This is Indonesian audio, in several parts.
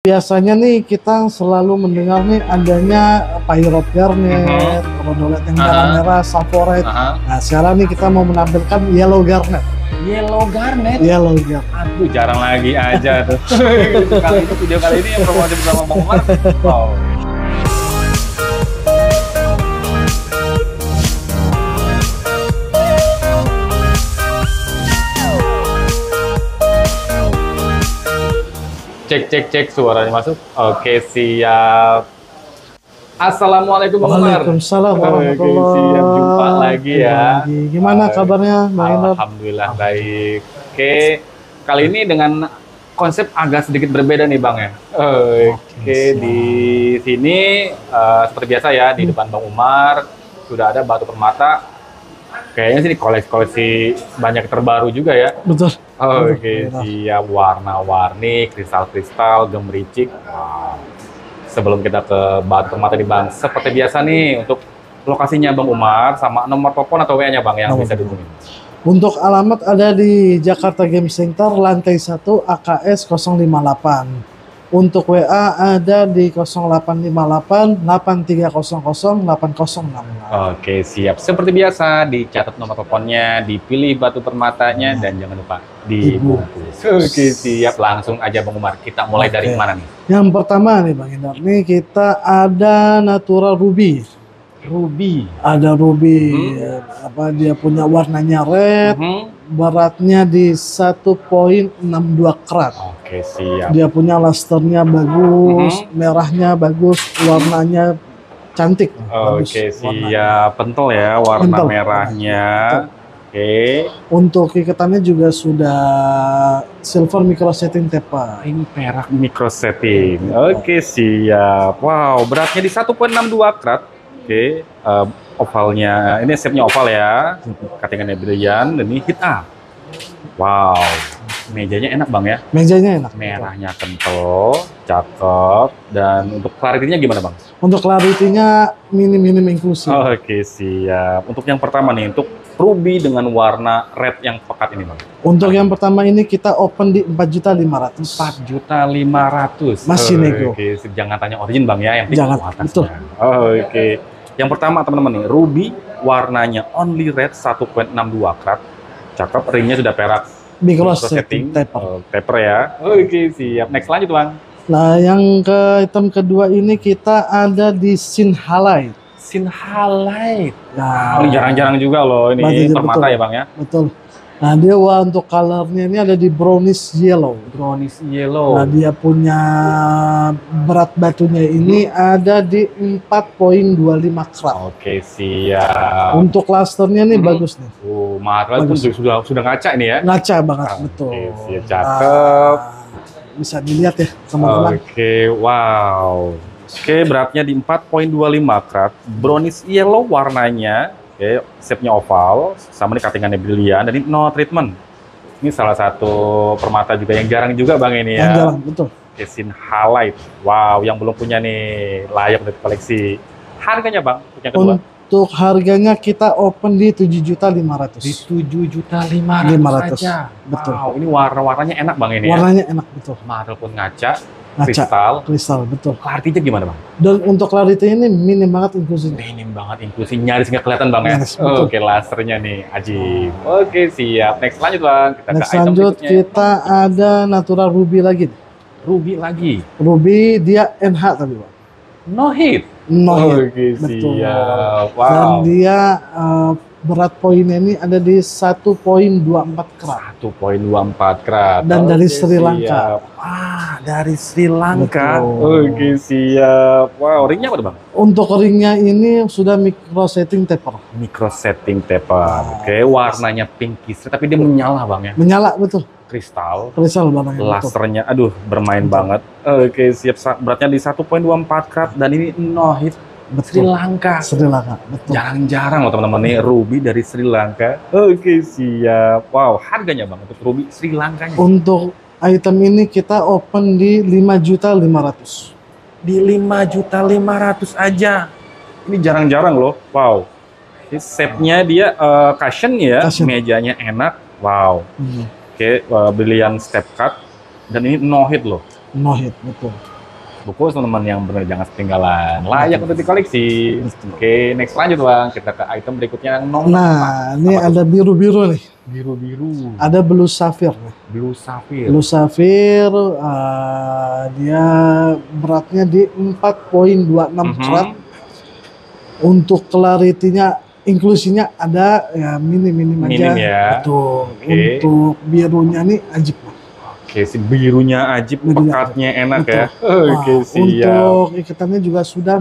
Biasanya nih kita selalu mendengar nih adanya Pirate Garnet, Rhodolet yang merah-merah, Saphorite. Nah sekarang nih kita mau menampilkan Yellow Garnet. Yellow Garnet? Yellow Garnet. Aduh jarang lagi aja tuh. Video kali ini yang promosi bersama Bang Umar. Wow. Cek suaranya masuk. Oke, siap. Assalamualaikum Bang Umar. Waalaikumsalam warahmatullahi. Siap jumpa lagi ya. Gimana kabarnya Bang Indra? Alhamdulillah baik. Oke, kali ini dengan konsep agak sedikit berbeda nih Bang ya. Oke, di sini seperti biasa ya, di depan Bang Umar sudah ada batu permata. Kayaknya sih koleksi banyak terbaru juga ya. Betul. Oke, siap. Warna-warni, kristal-kristal, gemericik. Wow. Sebelum kita ke batu permata nih Bang, seperti biasa nih untuk lokasinya Bang Umar sama nomor telepon atau WA-nya Bang yang bisa dihubungin. Untuk alamat ada di Jakarta Game Center, lantai 1 AKS 058. Untuk WA ada di 0858 8300 8066. Oke, siap. Seperti biasa, dicatat nomor teleponnya, dipilih batu permatanya, dan jangan lupa dibungkus. Oke, siap. Langsung aja Bang Umar. Kita mulai dari mana nih? Yang pertama nih Bang Indra, nih kita ada natural ruby. Ada ruby, dia punya warnanya red, beratnya di 1,62 karat. Oke, siap. Dia punya lusternya bagus, merahnya bagus, warnanya cantik. Oke, siap. Pentel ya warna merahnya. Oke. Untuk ikatannya juga sudah silver micro setting taper. Ini perak micro setting. Oke, siap. Wow, beratnya di 1,62 karat. Oke, ovalnya, ini shape-nya oval ya, cuttingannya brilian, dan ini hit A. Wow, mejanya enak Bang ya? Mejanya enak. Merahnya kental, cakep, dan untuk clarity-nya gimana Bang? Untuk clarity-nya minim inklusi. Oke, siap. Untuk yang pertama nih, untuk ruby dengan warna red yang pekat ini Bang. Untuk yang pertama ini kita open di 4.500.000. 4.500.000. Masih nego. Oke, jangan tanya origin Bang ya, yang penting kualitasnya. Betul. Oke. Yang pertama teman-teman nih, ruby warnanya only red 1,62 karat. Cakep, ringnya sudah perak. Micro setting taper ya. Oke, siap. Next lanjut Bang. Nah, yang item kedua ini kita ada di Synhalite. Nah, ini jarang-jarang juga loh ini permata ya Bang ya. Betul. Nah, dia untuk colornya ini ada di brownish yellow. Nah, dia punya berat batunya ini ada di 4,25 karat. Oke, siap. Untuk lusternya nih bagus nih. Material pun sudah ngaca ini ya. Ngaca banget, betul. Oke, siap, cakep. Bisa dilihat ya teman-teman. Oke, wow. Oke, beratnya di 4,25 karat. Brownish yellow warnanya. Oke, shape-nya oval, sama ini cuttingannya brilian, dan ini no treatment. Ini salah satu permata juga yang jarang juga Bang ini ya. Yang jarang, betul. Oke, Synhalite. Wow, yang belum punya nih, layak untuk koleksi. Harganya Bang, yang kedua? Untuk harganya kita open di 7.500.000. Di 7.500.000 aja. Betul. Wow, ini warna-warnanya enak Bang ini warnanya enak, betul. Material pun kristal, betul. Clarity-nya gimana Bang? Dan untuk clarity ini minim banget inklusi. Nyaris nggak kelihatan Bang ya? Oke, lasernya nih, ajib. Oke, siap. Next lanjut Bang. Next lanjut kita ada natural ruby lagi. Ruby dia NH tapi Bang. No hit. Oke, betul. Siap. Wow. Dan dia berat poinnya ini ada di 1,24 karat. 1,24 karat. Dan dari Sri Lanka. Dari Sri Lanka. Oke, siap. Wow, ringnya apa Bang? Untuk ringnya ini sudah micro setting taper. Oke, warnanya pinkish, tapi dia menyala Bang ya? Menyala, betul. Kristal warnanya. Lasernya, aduh, bermain banget. Oke, siap. Beratnya di 1,24 karat, dan ini no hit. Sri Lanka, betul. Jarang-jarang loh teman-teman nih, ruby dari Sri Lanka. Oke, siap. Wow, harganya Bang untuk ruby Sri Lankanya? Untuk item ini kita open di 5.500.000. Di 5.500.000 aja. Ini jarang-jarang loh. Wow. Ini shape-nya dia cushion ya, mejanya enak. Wow. Oke, brilian step cut, dan ini no hit loh. No hit, betul. Buku teman-teman yang benar jangan ketinggalan. Layak untuk dikoleksi. Oke, next lanjut Bang. Kita ke item berikutnya yang nomor Nah, ini ada biru-biru nih. biru-biru. Ada Blue Sapphire nih. Blue Sapphire. Blue Sapphire, dia beratnya di 4,26 karat. Untuk clarity-nya, inklusinya ada ya minim aja. Minim ya. Betul. Oke. Untuk birunya nih ajib. Oke, si birunya ajib, pekatnya enak betul. ya. Oke, siap. Untuk ikatannya juga sudah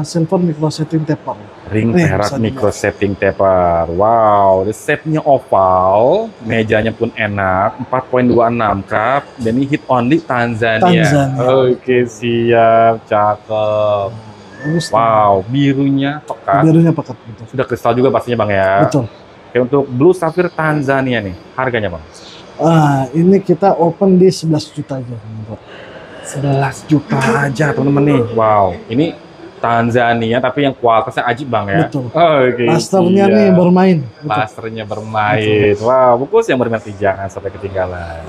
silver micro setting taper. Ring Nih, perak bisa micro setting taper. Wow, shape-nya oval, mejanya pun enak, 4,26 karat, dan ini hit only Tanzania. Oke, siap, cakep. Bagus, wow, birunya pekat. Birunya pekat, betul. Sudah kristal juga pastinya Bang ya. Betul. Oke, untuk Blue Sapphire Tanzania nih, harganya Bang? Ini kita open di 11 juta aja. 11 juta aja teman-teman nih. Wow, ini Tanzania tapi yang kualitasnya ajib Bang ya. Betul. Oke, plasternya nih bermain. Plasternya bermain. Betul. Wow, bukus yang bermain jangan sampai ketinggalan.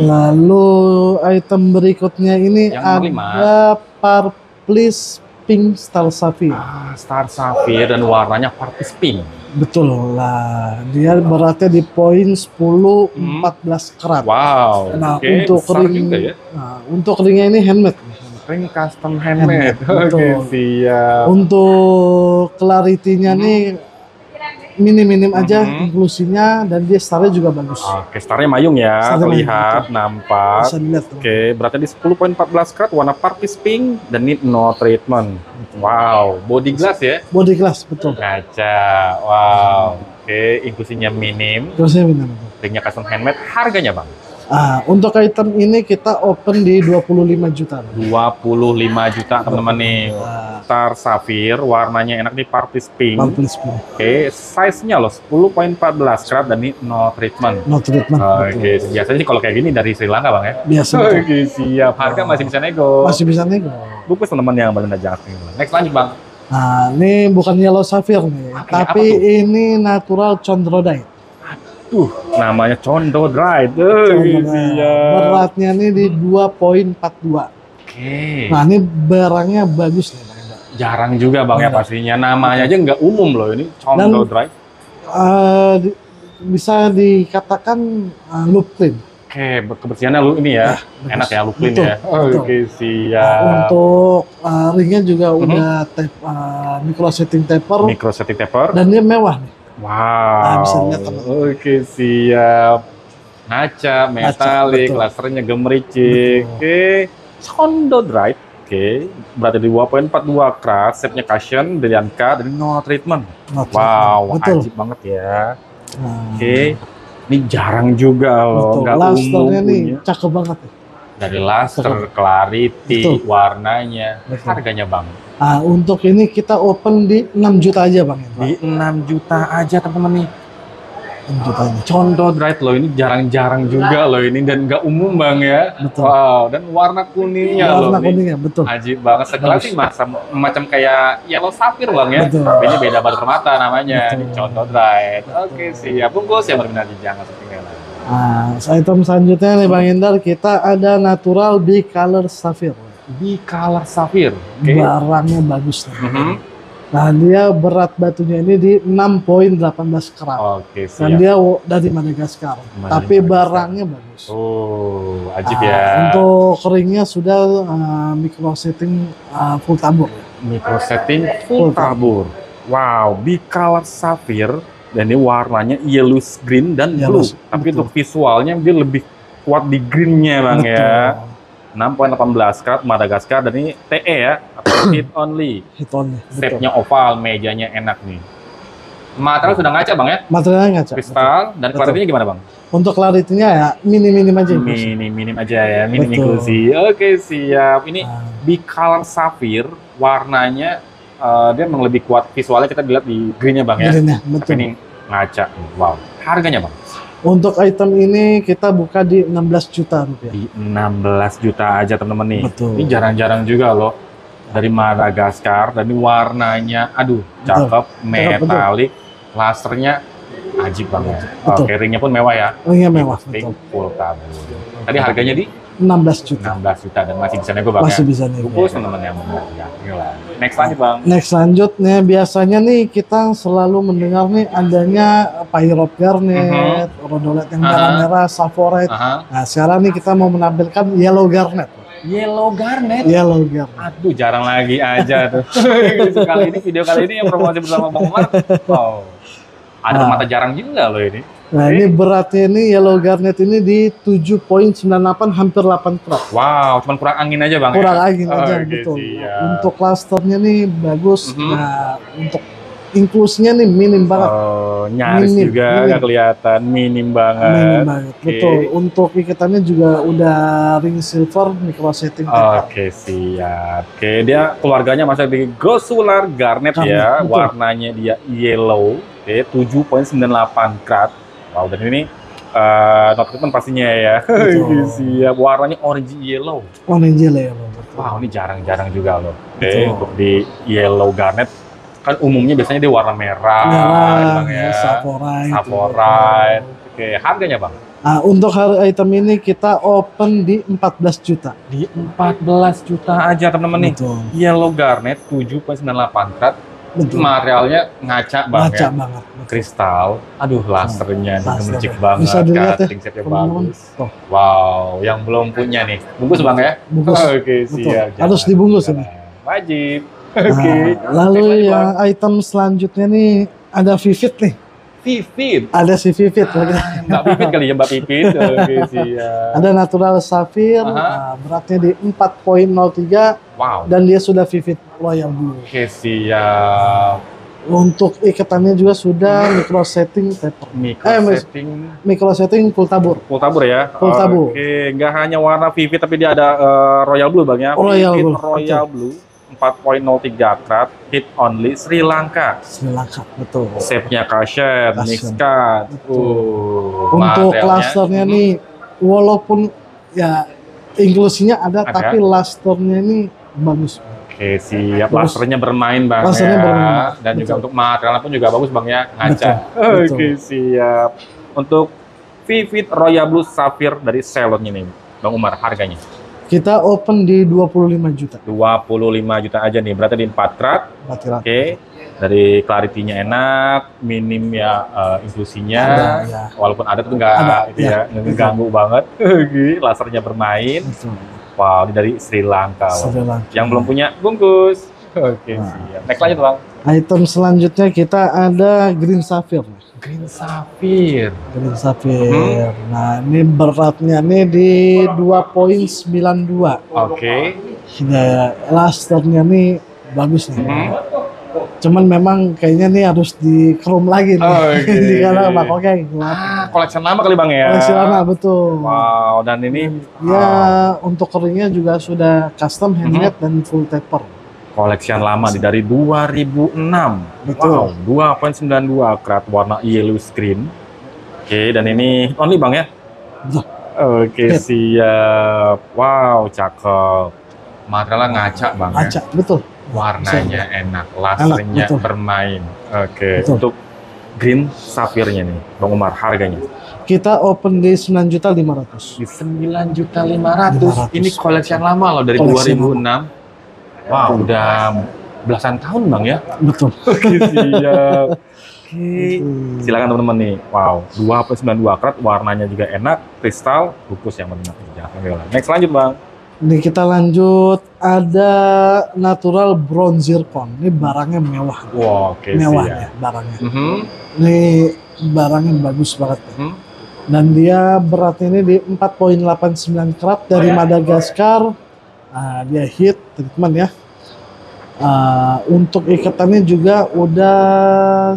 Lalu item berikutnya ini yang ada Purplish Pink Star Sapphire. Star Sapphire dan warnanya Purplish Pink. Betul lah, dia beratnya di poin 10-14 karat. Wow. Nah, untuk ring, ya? Nah, untuk ringnya ini handmade. Ring custom handmade. Oke, siap. Untuk clarity-nya nih minim aja, inklusinya, dan dia starnya juga bagus. Oke, starnya mayung ya, terlihat, nampak. Bisa dilihat. Oke, beratnya di 10,14 karat, warna Purplish Pink, dan ini no treatment. Wow, body glass ya? Body glass, betul. Kaca, wow. Oke, inklusinya minim. Inklusinya minim. Ringnya custom handmade, harganya Bang? Untuk item ini kita open di 25 juta. 25 juta teman-teman nih. Star Sapphire, warnanya enak nih, Purplish Pink. Oke, size-nya loh 10,14 karat dan ini no treatment. No treatment. Oke, biasanya kalau kayak gini dari Sri Lanka Bang ya? Biasa. Oke, siap. Harga masih bisa nego. Masih bisa nego. Bukus teman-teman yang benar jangan ketinggalan. Next lanjut Bang. Nah, ini bukan yellow sapphire nih, tapi ini natural chondrodite. Namanya Chondrodite. Beratnya nih di 2,42. Oke. Nah, ini barangnya bagus nih Bang. Jarang juga Bang ya pastinya. Namanya aja nggak umum loh ini Chondrodite. Bisa dikatakan loop clean. Oke, kebersihannya lu ini ya. Enak ya loop clean ya. Oke, siap. Untuk ringnya juga udah micro setting taper. Micro setting taper. Dan dia mewah nih. Wow. Bisa lihat teman-teman. Oke, siap. Ngaca, metalik, lasernya gemericik. Oke. Chondrodite. Oke. Berarti di 2,42 karat, shape-nya cushion, brilliant cut, dan no treatment. Wow, ajib banget ya. Oke. Ini jarang juga loh, nggak umum nih, cakep banget. Dari laser, clarity, warnanya, harganya Bang? Untuk ini kita open di 6 juta aja Bang. Di 6 juta aja teman-teman nih. 6 juta aja. Chondrodite loh, ini jarang-jarang juga loh ini dan nggak umum Bang ya. Betul. Wow, dan warna kuningnya loh. Warna kuningnya, betul. Ajib banget, sekelas sih macam kayak yellow sapphire Bang ya. Betul. Tapi ini beda baru permata namanya, ini Chondrodite. Oke, siap. Bungkus yang berminat jangan ketinggalan. Item selanjutnya nih Bang Indar, kita ada natural bicolor sapphire. Bicolor sapphire. Barangnya bagus nih. Nah, dia berat batunya ini di 6,18 karat. Oke, siap. Dan dia dari Madagaskar. Tapi barangnya bagus. Oh, ajib ya. Untuk ringnya sudah micro setting full tabur. Micro setting full tabur. Wow, bicolor sapphire. Dan ini warnanya yellowish green dan blue. Tapi untuk visualnya dia lebih kuat di greennya Bang ya. 6,18 karat Madagaskar dan ini TE ya, atau hit only. Hit only. Shape-nya oval, mejanya enak nih. Material sudah ngaca Bang ya? Materialnya ngaca. Kristal dan clarity-nya gimana Bang? Untuk clarity-nya ya minim aja. Minim aja ya, minim inklusi. Oke, siap. Ini bicolor sapphire, warnanya dia memang lebih kuat visualnya, kita dilihat di greennya Bang ya. Greennya, betul. Ini ngaca. Wow. Harganya Bang? Untuk item ini kita buka di 16 juta rupiah. Di 16 juta aja teman-teman nih. Betul. Ini jarang-jarang juga loh. Dari Madagaskar, dan ini warnanya, aduh, cakep, metalik, lasernya ajib banget. Oke, ringnya pun mewah ya. Ringnya mewah, betul. Full tabur. Tadi harganya di? 16 juta. 16 juta dan masih bisa nego bang Masih ya? bisa nego. Bungkus teman-teman yang benar ya. Inilah. Next lanjut bang. Next selanjutnya biasanya nih kita selalu mendengar nih adanya Pyrope Garnet, Rhodolet yang merah-merah, Saphorite. Nah sekarang nih kita mau menampilkan Yellow Garnet. Yellow Garnet. Yellow Garnet. Aduh jarang lagi aja tuh. Video kali ini yang promosi bersama Bang Umar. Wow. Ada mata jarang juga loh ini. Nah ini beratnya ini Yellow Garnet ini di 7,98 hampir 8 karat. Wow, cuman kurang angin aja bang. Kurang angin aja betul. Siap. Untuk clusternya nih bagus. Nah untuk inklusinya nih minim banget. Oh, nyaris minim, juga nggak kelihatan, minim banget. Minim banget, betul. Untuk ikatannya juga udah ring silver micro setting. Oke, siap. Oke, dia keluarganya masuk di Gossular Garnet ya. Betul. Warnanya dia yellow. Oke, 7,98 karat. Wow, dan ini not treatment pastinya ya. Siap. Warnanya orange yellow. Orange yellow. Betul. Wow, ini jarang-jarang juga loh. Oke, untuk di yellow garnet kan umumnya biasanya dia warna merah, ya. Saphorite. Oke, harganya bang? Nah, untuk harga item ini kita open di 14 juta. Di 14 juta aja teman-teman nih. Yellow garnet 7,98 karat. Materialnya ngaca banget. Ngaca banget. Kristal. Aduh, lasernya gemercik banget. Bisa dilihat ya. Setnya bagus. Wow, yang belum punya nih. Bungkus bang ya? Bungkus. Oke, siap. Harus dibungkus ini. Wajib. Oke. Lalu yang item selanjutnya nih ada Vivid nih. Vivid. Ada si Vivid. Mbak Pipit kali ya, Mbak Pipit. Oke, siap. Ada natural Saphir, beratnya di 4,03. Wow. Dan dia sudah Vivid Royal Blue. Oke, siap. Untuk ikatannya juga sudah micro setting taper. Micro setting full tabur. Full tabur ya. Full tabur. Oke, nggak hanya warna Vivid tapi dia ada Royal Blue bang ya. Royal Blue. 4,03 karat, hit only Sri Lanka. Sri Lanka, betul. Shape-nya cushion, mix cut. Untuk clusternya nih, walaupun ya inklusinya ada, tapi lusternya ini bagus. Oke, siap. Lasernya bermain bang lasernya ya. Bermain. Dan juga untuk materialnya pun juga bagus bang ya, ngaca. Oke, siap. Untuk Vivid Royal Blue Saphir dari Ceylon ini, Bang Umar, harganya? Kita open di 25 juta. 25 juta aja nih, berarti di 4 karat. Oke. Dari clarity-nya enak, minim ya inklusinya. Walaupun ada tuh nggak ngeganggu banget. Lasernya bermain. Wow, ini dari Sri Lanka. Yang belum punya bungkus. Oke, siap. Next lanjut bang. Item selanjutnya kita ada Green Saphir. Green Saphir. Green Saphir. Nah, ini beratnya nih di 2,92. Oke. Nah, lusternya nih bagus nih. Cuman memang kayaknya nih harus di chrome lagi nih. Karena bakoknya gelap. Koleksi lama kali bang ya? Koleksi lama, betul. Wow, dan ini ya untuk keringnya juga sudah custom handmade dan full taper. Koleksian lama dari 2006. Betul. Wow, 2,92 karat warna yellow screen. Oke, dan ini only bang ya? Oke, siap. Wow, cakep. Materialnya ngaca bang ya? Ngaca, betul. Warnanya enak, lasernya bermain. Oke, untuk Green Saphirnya nih, Bang Umar, harganya? Kita open di 9.500.000. Di 9.500.000. Ini koleksian lama loh, dari 2006. Wow, udah belasan tahun bang ya? Betul. Oke, siap. Oke, silakan teman-teman nih. Wow, 2,92 karat, warnanya juga enak, kristal, bungkus yang benar. Next lanjut bang. Ini kita lanjut, ada natural bronze zircon. Ini barangnya mewah. Wow, oke, mewah ya barangnya. Ini barangnya bagus banget. Dan dia beratnya ini di 4,89 karat dari Madagaskar. Dia hit treatment ya. Untuk ikatannya juga udah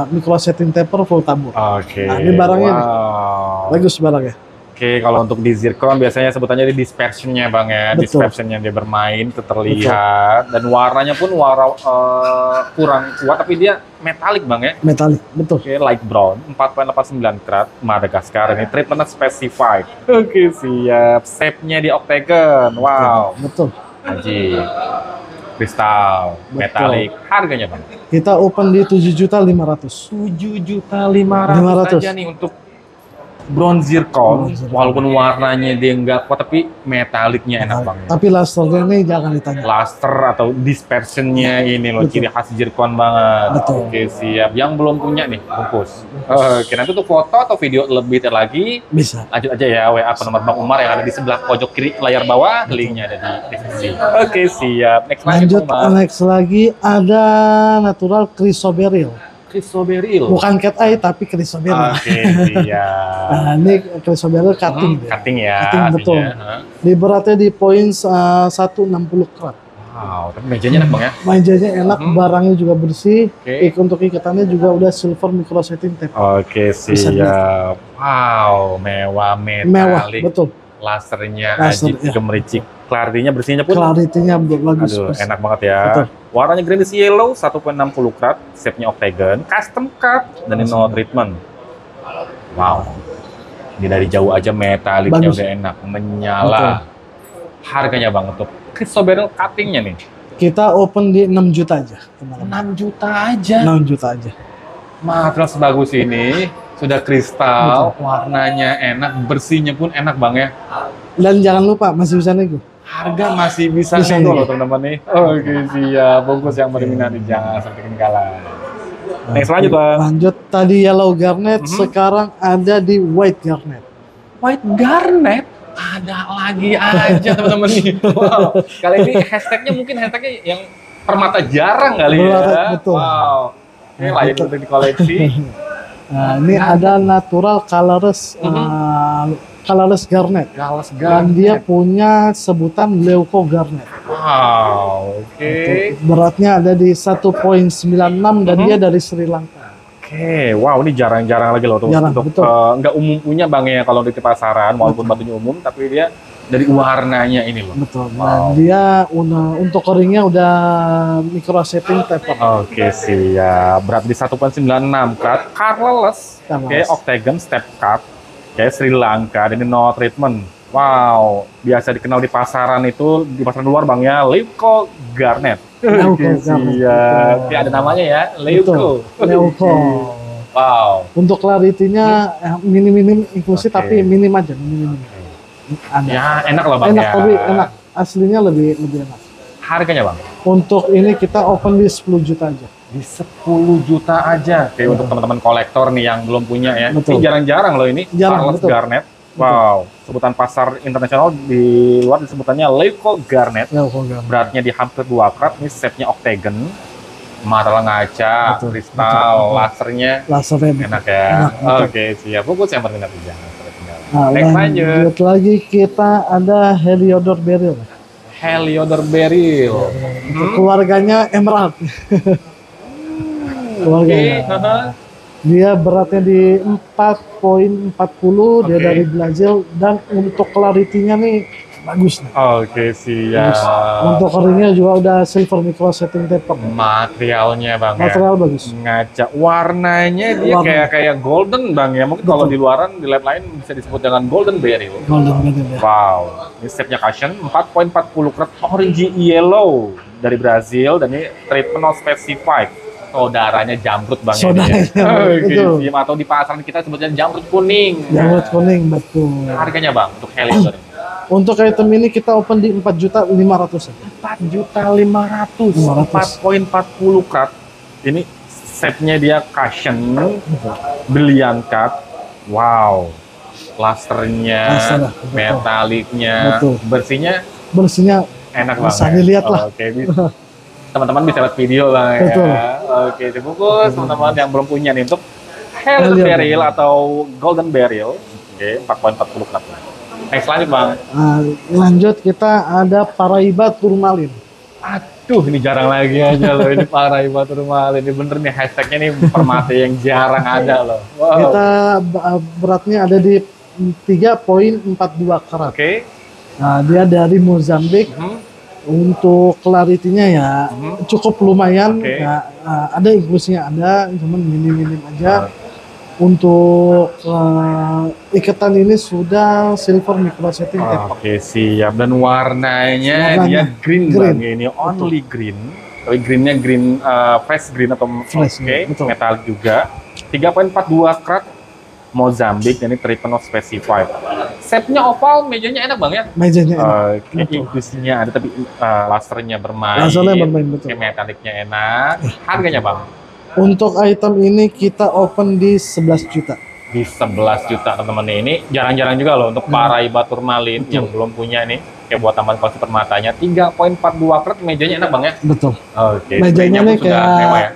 micro setting taper full tabur. Oke. Ini barangnya nih. Bagus barangnya. Oke, kalau untuk di zircon biasanya sebutannya di dispersionnya bang ya. Dispersionnya dia bermain, terlihat. Dan warnanya pun warna kurang kuat, tapi dia metalik bang ya. Metalik, betul. Oke, light brown, 4,89 karat, Madagaskar. Ini treatmentnya specified. Oke, siap. Shape-nya di octagon. Wow. Betul. Haji. Kristal, metalik. Harganya bang? Kita open di 7.500.000. 7.500.000 aja nih untuk bronze zircon, walaupun warnanya dia nggak kuat, tapi metaliknya enak banget. Tapi lusternya ini jangan ditanya. Luster atau dispersionnya ini loh, ciri khas zircon banget. Betul. Oke, siap. Yang belum punya nih, bungkus. Oke, nanti untuk foto atau video lebih detail lagi, Bisa. lanjut aja ya, WA ke nomor Bang Umar yang ada di sebelah pojok kiri layar bawah, linknya ada di deskripsi. Oke, siap. Lanjut, next lagi ada natural chrysoberyl. Chrysoberyl. Bukan cat eye tapi chrysoberyl. Oke, siap. Nah, ini chrysoberyl cutting. Cutting ya. Cutting betul. Di beratnya di poin 160 karat. Wow, tapi mejanya enak Bang ya. Mejanya enak, barangnya juga bersih. Untuk ikatannya juga udah silver micro setting tape. Oke, siap. Wow, mewah metalik. Mewah, betul. Lasernya Laser, ajib, gemericik. Clarity-nya bersihnya pun. Clarity-nya bagus. Aduh, enak banget ya. Betul. Warnanya greenish yellow, 1.60 karat, shape-nya octagon, custom cut, dan ini no treatment. Wow. Ini dari jauh aja metaliknya udah enak, menyala. Betul. Harganya Bang untuk chrysoberyl cutting-nya nih? Kita open di 6 juta aja. 6 juta aja? 6 juta aja. Material sebagus ini, sudah kristal, warnanya enak, bersihnya pun enak Bang ya. Dan jangan lupa, masih bisa nego. Harga masih bisa nego loh teman-teman nih. Oke, siap. Bungkus yang berminat jangan sampai ketinggalan. Next lanjut Bang. Lanjut, tadi yellow garnet, sekarang ada di white garnet. White garnet? Ada lagi aja teman-teman nih. Wow. Kali ini hashtagnya mungkin hashtagnya yang permata jarang kali ya. Betul. Wow. Ini layak untuk dikoleksi. Nah, ini ada natural colorless colorless garnet. Dan dia punya sebutan leuco garnet. Wow, oke. Beratnya ada di 1.96 dan dia dari Sri Lanka. Oke, wow, ini jarang-jarang lagi loh tuh. Untuk nggak umum punya Bang ya kalau di pasaran, walaupun batunya umum, tapi dia dari warnanya ini loh. Betul. Wow. Dan dia untuk keringnya udah micro setting taper. Oke, siap. Berat di 1.96 karat, colorless. Oke, octagon step cut. Kayak Sri Lanka, dan ini no treatment. Wow, biasa dikenal di pasaran itu, di pasaran luar Bang ya, leuco garnet. Oke, siap. Ada namanya ya, leuco. Leuco. Wow. Untuk clarity-nya minim inklusif, tapi minim aja, minim. Ya, enak lah Bang. Enak, ya. tapi enak. Aslinya lebih enak. Harganya Bang? Untuk ini kita open di 10 juta aja. Di 10 juta aja. Oke, untuk teman-teman kolektor nih yang belum punya ya. Ini jarang-jarang loh ini. Colorless garnet. Wow, sebutan pasar internasional di luar disebutannya leuco garnet. Beratnya di hampir 2 karat. Ini shape-nya octagon. Material ngaca, kristal, lasernya enak ya. Oke, siap. Fokus yang berminat aja. Next lanjut. Lagi kita ada Heliodor beryl. Heliodor beryl. Keluarganya emerald. Keluarganya. Dia beratnya di 4.40, dia dari Brazil, dan untuk clarity-nya nih bagus nih. Oke, siap. Untuk keringnya juga udah silver micro setting taper. Materialnya Bang Material bagus. Ngaca. Warnanya dia kayak golden Bang ya. Mungkin kalau di luaran, di lab lain bisa disebut dengan golden beryl. Golden beryl ya. Wow. Ini shape-nya cushion 4.40 karat orange yellow dari Brazil, dan ini treatment non specified. Saudaranya jamrut Bang ya. Gitu. Atau di pasaran kita sebutnya jamrut kuning. Jamrut kuning, betul. Harganya Bang untuk Heliodor ini? Untuk item ini kita open di 4.500.000 aja. 4.500.000. 4.40 karat. Ini setnya dia cushion, brilliant cut. Wow. Lasernya, metaliknya, bersihnya enak banget. Bisa dilihat lah. Oke, teman-teman bisa lihat video Bang ya. Oke, dibungkus teman-teman yang belum punya nih untuk Heliodor beryl atau golden beryl. Oke, 4.40 karat. Next lanjut Bang. Lanjut kita ada Paraiba turmalin. Aduh, ini jarang lagi aja loh. Ini Paraiba turmalin. Ini bener nih hashtagnya nih permata yang jarang ada loh. Wow. Kita beratnya ada di 3.42 karat. Oke. Nah, dia dari Mozambik. Untuk clarity-nya ya cukup lumayan. Ya, ada inklusnya ada, cuman minim aja. Untuk ikatan ini sudah silver micro setting taper. Oke, siap. Dan warnanya dia green Bang. Ini only green. Tapi greennya green fresh green atau metalik juga. 3.42 karat. Mozambik, ini treatment not specified. Shape-nya oval, mejanya enak bang ya? Mejanya enak. Kayak inklusinya ada, tapi lasernya bermain. Lasernya bermain, betul. Kayak metaliknya enak. Harganya bang? Untuk item ini kita open di 11 juta. Di 11 juta teman-teman. Ini jarang-jarang juga loh untuk para ibatur malin yang belum punya nih. Kayak buat tambahan koleksi permatanya. 3.42 karat, mejanya enak bang ya? Betul. Oke. Mejanya nih kayak mewah ya?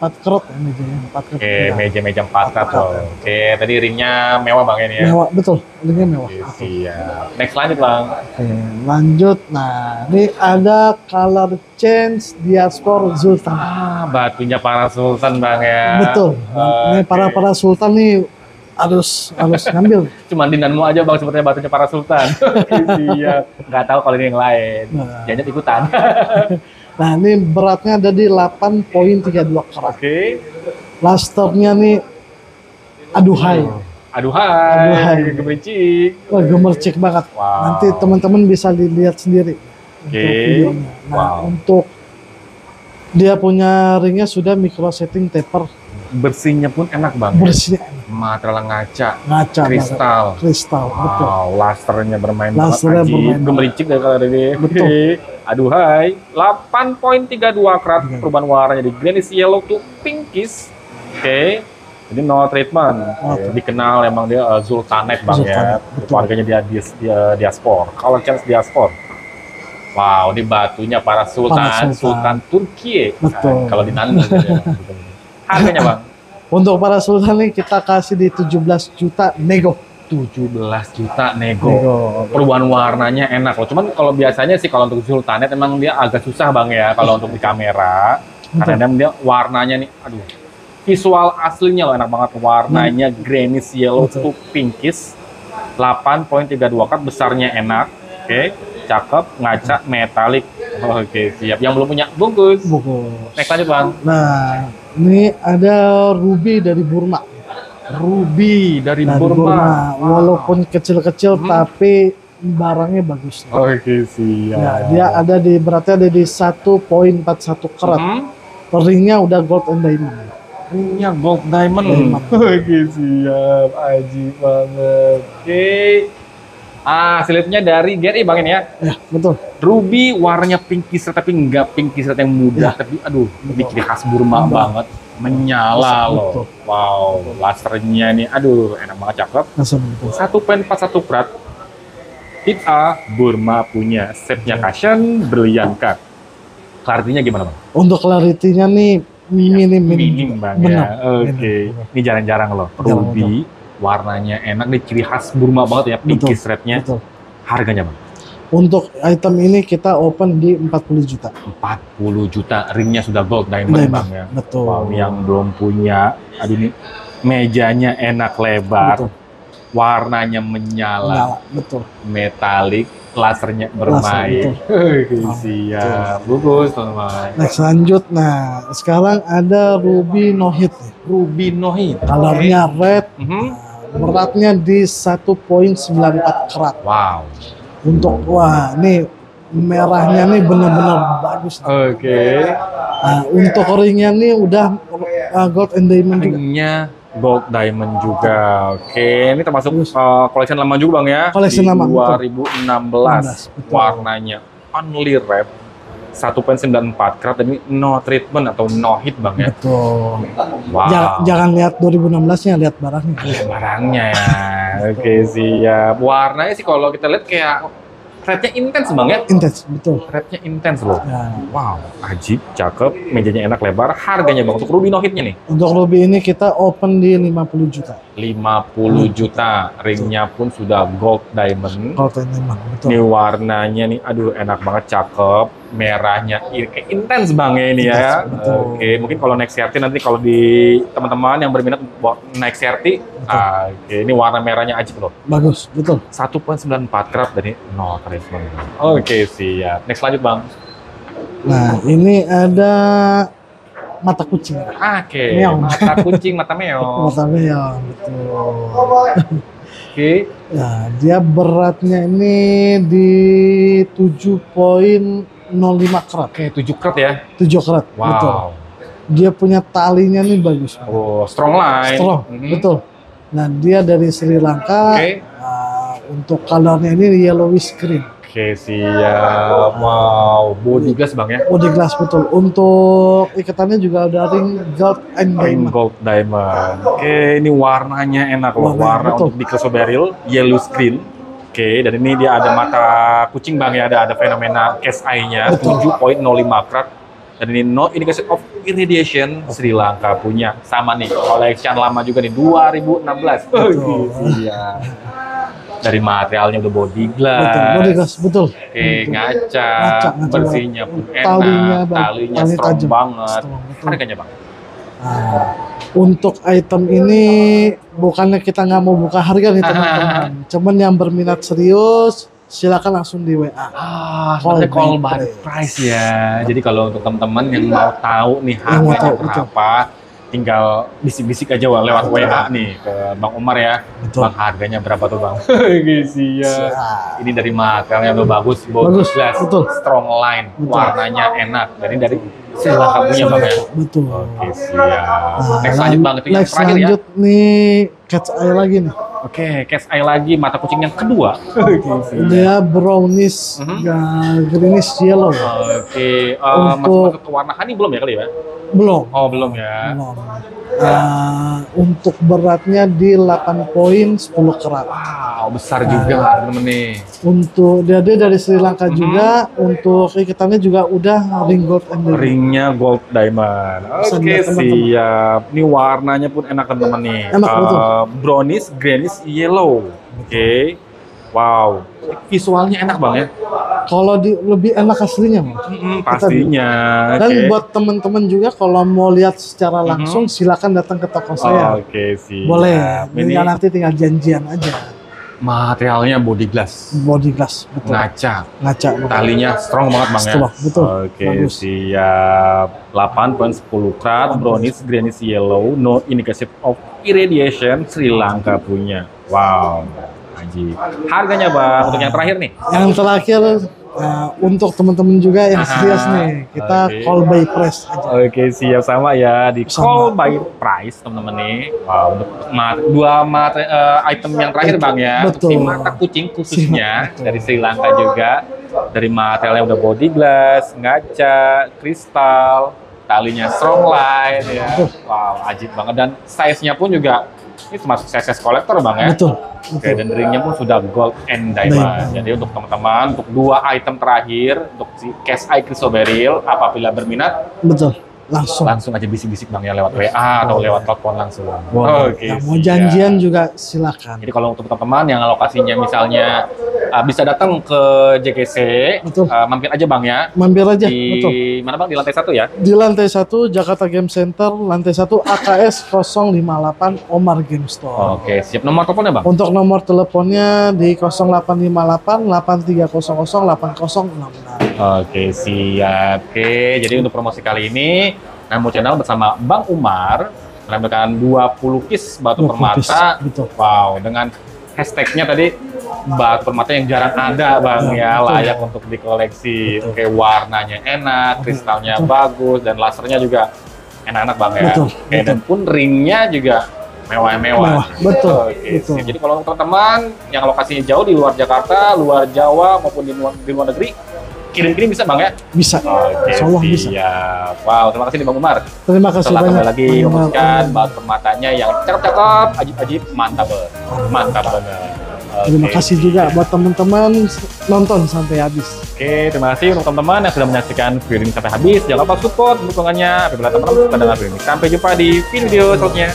4 karat ya mejanya. 4 karat. Oke, meja-meja 4 karat loh. Oke, tadi ringnya mewah bang ini ya? Mewah, betul. Ringnya mewah. Oke, siap. Next lanjut bang. Oke, lanjut. Nah, ini ada color change Diaspor Sultan. Batunya para sultan bang ya? Betul. Ini para sultan nih harus ngambil. Cuma dinanmu aja bang sepertinya batunya para sultan. Iya, nggak tahu kalau ini yang lain. Jangan ikutan. Nah, ini beratnya ada di 8.32 karat. Oke. Lusternya nih aduhai. Aduhai. Gemericik. Wah, gemercik banget. Wow. Nanti teman-teman bisa dilihat sendiri. Oke. Untuk videonya. Nah, Wow. untuk dia punya ringnya sudah micro setting taper. Bersihnya pun enak bang. Bersih, Material ngaca. kristal, Kristal. betul. Wow, lasternya bermain Lasternya banget. bermain Gemericik dari kalau ini. Betul. Aduhai. 8.32 karat. Perubahan warnanya di greenish yellow to pinkish. Oke. Jadi no treatment. Oke. Dikenal emang dia Sultanate bang ya. Betul. Warganya dia Diaspor. Color change Diaspor. Wow, ini batunya para sultan. Sultan Turki. Betul. Kalau di Nanda. Harganya bang? Untuk para sultan nih kita kasih di 17 juta nego. 17 juta nego. Perubahan warnanya enak loh. Cuman kalau biasanya sih kalau untuk Sultanate emang dia agak susah bang ya kalau untuk di kamera. Karena dia warnanya nih, aduh. Visual aslinya loh enak banget. Warnanya greenish yellow to pinkish. 8.32 karat, besarnya enak. Oke, cakep, ngaca, metalik. Oke, siap. Yang belum punya bungkus. Next lanjut bang. Nah, ini ada ruby dari Burma. Ruby dari Burma. Walaupun kecil-kecil tapi barangnya bagus. Oke, siap. Nah, dia ada di beratnya ada di 1.41 karat. Ringnya udah gold and diamond. Ringnya gold diamond. Oke, siap. Aji banget. Oke. Slipnya dari Gary bang ini ya? Ya, betul. Ruby warnanya pinkish tapi nggak pinkish yang mudah, tapi aduh, lebih ciri khas Burma banget. Menyala loh. Wow, lasernya nih, aduh, enak banget, cakep. 1.41 karat. Tip A, Burma punya. Shape-nya cushion, brilliant cut. Clarity-nya gimana bang? Untuk clarity-nya nih minim bang ya. Oke, ini jarang-jarang loh. Ruby, warnanya enak, nih ciri khas Burma banget ya, pinkish red-nya. Harganya bang? Untuk item ini kita open di 40 juta. 40 juta, ringnya sudah gold diamond bang ya. Betul. Wow, yang belum punya, aduh ini mejanya enak lebar. Betul. Warnanya menyala. Betul. Metalik, lasernya bermain. Siap, bagus teman-teman. Next lanjut, nah sekarang ada Ruby No Hit. Ruby No Hit. Colornya red, beratnya di 1.94 karat. Wow. Untuk nih merahnya nih benar-benar bagus. Oke. Nah, untuk ringnya nih udah gold and diamond juga. Ringnya gold diamond juga. Oke, ini termasuk collection lama juga bang ya? Collection lama. 2016. Warnanya only red. 1.94 karat, dan ini no treatment atau no hit bang ya? Betul. Wow. Jangan lihat 2016-nya, lihat barangnya. Barangnya ya. Oke, siap. Warnanya sih kalau kita lihat kayak rednya intens bang ya? Intens, betul. Rednya intens loh. Ya. Wow, ajib, cakep, mejanya enak lebar. Harganya bang untuk Ruby No Hit-nya nih? Untuk Ruby ini kita open di 50 juta. 50 juta, ringnya pun sudah gold diamond. Gold and diamond, betul. Ini warnanya nih, aduh enak banget, cakep. Merahnya kayak intens bang ya ini ya. Betul. Oke, mungkin kalau naik CRT nanti kalau di teman-teman yang berminat buat naik CRT, oke, ini warna merahnya ajib loh. Bagus, betul. 1.94 karat dari no treatment. Oke, siap. Next lanjut bang. Nah, ini ada mata kucing. Oke, Meong. mata kucing, mata meong. Mata meong, betul. Oke. Nah, dia beratnya ini di 7.05 karat. Oke, 7 karat ya? 7 karat, betul. Wow. Dia punya talinya nih bagus. Oh, strong line. Strong, betul. Nah, dia dari Sri Lanka. Oke. Untuk colornya ini yellowish green. Oke, siap. Wow, body glass Bang ya. Body glass betul. Untuk ikatannya juga ada ring gold and Ring diamond. gold diamond. Oke, ini warnanya enak loh. Warna betul. untuk di Chrysoberyl yellow screen. Oke, dan ini dia ada mata kucing Bang ya, ada fenomena case eye-nya 7.05 karat. Dan ini no indication of irradiation, Sri Lanka punya. Sama nih, collection lama juga nih 2016. Betul. Iya. Dari materialnya udah body glass. Betul, body glass betul. Oke, ngaca, ngaca bersihnya pun enak, talinya strong tajam. banget. Strong, betul. Harganya Bang? Nah, untuk item ini bukannya kita nggak mau buka harga nih teman-teman. Cuman yang berminat serius silakan langsung di WA. Sebenarnya call by price ya. Jadi kalau untuk teman-teman yang mau tahu nih harganya berapa, tinggal bisik-bisik aja lewat WA nih ke Bang Umar ya. Betul. Bang, harganya berapa tuh Bang? Siap. Ini dari materialnya udah bagus, Bagus, glass, betul. strong line, Betul. warnanya enak. Jadi dari Sri Lanka punya Bang ya. Betul. Oke, siap. Next lanjut Bang, itu yang Next terakhir ya. lanjut nih cat's eye lagi nih. Oke, cat's eye lagi, mata kucing yang kedua. Dia brownish, greenish yellow. Oke, masuk ke warna honey belum ya kali ya? Belum. Oh, belum ya. Belum. Untuk beratnya di 8 poin 10 karat. Wow, besar juga temen nih. Untuk dia dari Sri Lanka juga. Untuk ikatannya juga udah ring gold and diamond. Ringnya gold diamond. Oke, siap. Ini warnanya pun enak teman-teman nih. Enak, betul. Brownish, greenish, yellow. Oke. Wow. Visualnya enak Bang ya. Kalau lebih enak aslinya, pastinya. Dan buat teman-teman juga kalau mau lihat secara langsung silakan datang ke toko saya. Oke, sih. Boleh. Ini nanti tinggal janjian aja. Materialnya body glass. Body glass, betul. Ngaca. Betul. Talinya strong banget Bang ya. Strong, betul. Oke, Bagus. siap. 8.10 karat, brownish, greenish, yellow, no indication of irradiation, Sri Lanka punya. Wow. Ajib. Harganya Bang, untuk yang terakhir nih. Yang terakhir untuk teman-teman juga yang serius nih, kita call by price aja. Oke, siap sama ya di call by price teman-teman nih. Wow, untuk dua item yang terakhir Bang ya. Betul. Si mata kucing khususnya dari Sri Lanka juga. Dari materialnya udah body glass, ngaca, kristal, talinya strong line ya. Wow, ajib banget dan size-nya pun juga ini termasuk size kolektor Bang ya. Betul. Oke, dan ringnya pun sudah gold and diamond. Jadi untuk teman-teman, untuk dua item terakhir, untuk si Case Eye Chrysoberyl, apabila berminat, betul, langsung aja bisik-bisik Bang ya lewat WA atau lewat telepon langsung. Oke, mau janjian juga silakan. Jadi kalau untuk teman-teman yang lokasinya misalnya bisa datang ke JGC, mampir aja Bang ya. Mampir aja, di betul. Mana Bang? Di lantai 1 ya? Di lantai 1 Jakarta Game Center, lantai 1 AKS 058 Omar Game Store. Oke, siap. Nomor teleponnya Bang? Untuk nomor teleponnya di 0858 8300 8066. Oke, siap. Oke, jadi untuk promosi kali ini, Namo Channel bersama Bang Umar menampilkan 20 piece batu permata. Wow, dengan hashtagnya tadi batu permata yang jarang ada Bang ya, layak untuk dikoleksi. Oke, warnanya enak, kristalnya bagus, dan lasernya juga enak-enak Bang ya. Oke, dan pun ringnya juga mewah-mewah. Betul. Oke, jadi kalau untuk teman-teman yang lokasinya jauh di luar Jakarta, luar Jawa maupun di luar negeri, kirim-kirim bisa Bang ya? Bisa. Oke, siap. Wow, terima kasih nih Bang Umar. Terima kasih banyak. Kembali lagi memutuskan batu permatanya yang cakep-cakep, ajib-ajib, mantap banget. Terima kasih juga buat teman-teman nonton sampai habis. Oke, terima kasih untuk teman-teman yang sudah menyaksikan video ini sampai habis. Jangan lupa support dukungannya apabila teman-teman suka dengan video ini. Sampai jumpa di video selanjutnya.